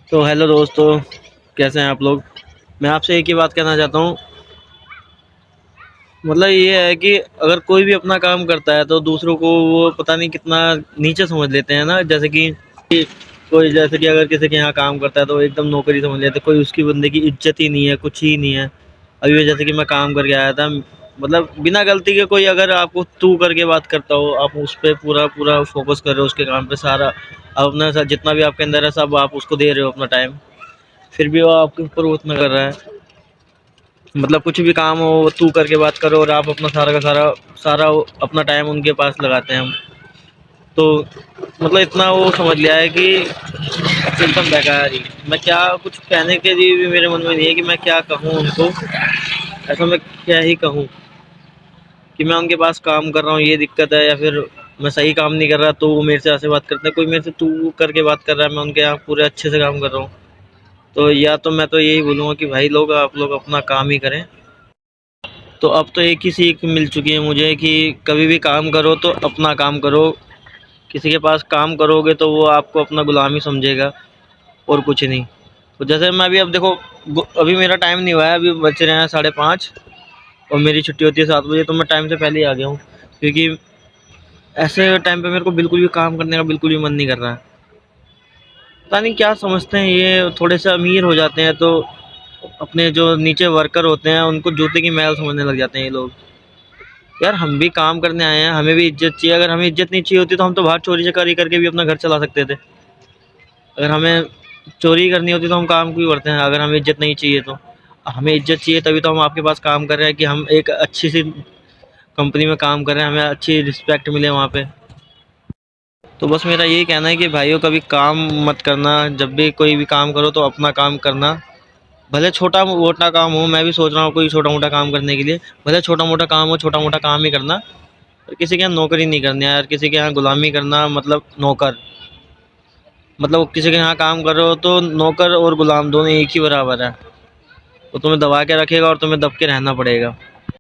तो हेलो दोस्तों, कैसे हैं आप लोग। मैं आपसे एक ही बात कहना चाहता हूँ। मतलब ये है कि अगर कोई भी अपना काम करता है तो दूसरों को वो पता नहीं कितना नीचे समझ लेते हैं ना। जैसे कि कोई, जैसे कि अगर किसी के यहाँ काम करता है तो एकदम नौकरी समझ लेते हैं। कोई उसकी बंदे की इज्जत ही नहीं है, कुछ ही नहीं है। अभी जैसे कि मैं काम करके आया था, मतलब बिना गलती के कोई अगर आपको तू करके बात करता हो, आप उस पर पूरा पूरा फोकस कर रहे हो, उसके काम पे सारा अपना जितना भी आपके अंदर है सब आप उसको दे रहे हो अपना टाइम, फिर भी वो आपके ऊपर वो इतना कर रहा है। मतलब कुछ भी काम हो वो तू करके बात करो और आप अपना सारा का सारा सारा अपना टाइम उनके पास लगाते हैं हम। तो मतलब इतना वो समझ लिया है कि एकदम बेकार ही। मैं क्या कुछ कहने के लिए भी मेरे मन में नहीं है कि मैं क्या कहूँ उनको। ऐसा मैं क्या ही कहूँ कि मैं उनके पास काम कर रहा हूँ ये दिक्कत है, या फिर मैं सही काम नहीं कर रहा तो वो मेरे से ऐसे बात करते हैं। कोई मेरे से तू करके बात कर रहा है, मैं उनके यहाँ पूरे अच्छे से काम कर रहा हूँ। तो या तो मैं तो यही बोलूँगा कि भाई लोग, आप लोग अपना काम ही करें। तो अब तो एक ही सीख मिल चुकी है मुझे कि कभी भी काम करो तो अपना काम करो। किसी के पास काम करोगे तो वो आपको अपना गुलाम ही समझेगा और कुछ नहीं। तो जैसे मैं अभी, अब देखो, अभी मेरा टाइम नहीं हुआ है, अभी बज रहे हैं 5:30 और मेरी छुट्टी होती है 7 बजे। तो मैं टाइम से पहले ही आ गया हूँ, क्योंकि ऐसे टाइम पे मेरे को बिल्कुल भी काम करने का बिल्कुल भी मन नहीं कर रहा है। पता नहीं क्या समझते हैं ये, थोड़े से अमीर हो जाते हैं तो अपने जो नीचे वर्कर होते हैं उनको जूते की मैल समझने लग जाते हैं ये लोग। यार हम भी काम करने आए हैं, हमें भी इज्जत चाहिए। अगर हमें इज्जत नहीं चाहिए होती तो हम तो बाहर चोरी चकारी करके भी अपना घर चला सकते थे। अगर हमें चोरी करनी होती तो हम काम क्यों करते हैं, अगर हमें इज्जत नहीं चाहिए तो। हमें इज्जत चाहिए तभी तो हम आपके पास काम कर रहे हैं कि हम एक अच्छी सी कंपनी में काम कर रहे हैं, हमें अच्छी रिस्पेक्ट मिले वहाँ पे। तो बस मेरा यही कहना है कि भाइयों कभी काम मत करना, जब भी कोई भी काम करो तो अपना काम करना। भले छोटा मोटा काम हो, मैं भी सोच रहा हूँ कोई छोटा मोटा काम करने के लिए। भले छोटा मोटा काम हो, छोटा मोटा काम ही करना। और किसी के यहाँ नौकरी नहीं करनी है यार, किसी के यहाँ गुलामी करना मतलब नौकर। मतलब किसी के यहाँ काम कर रहे हो तो नौकर और गुलाम दोनों एक ही बराबर है। वो तुम्हें दबा के रखेगा और तुम्हें दब के रहना पड़ेगा।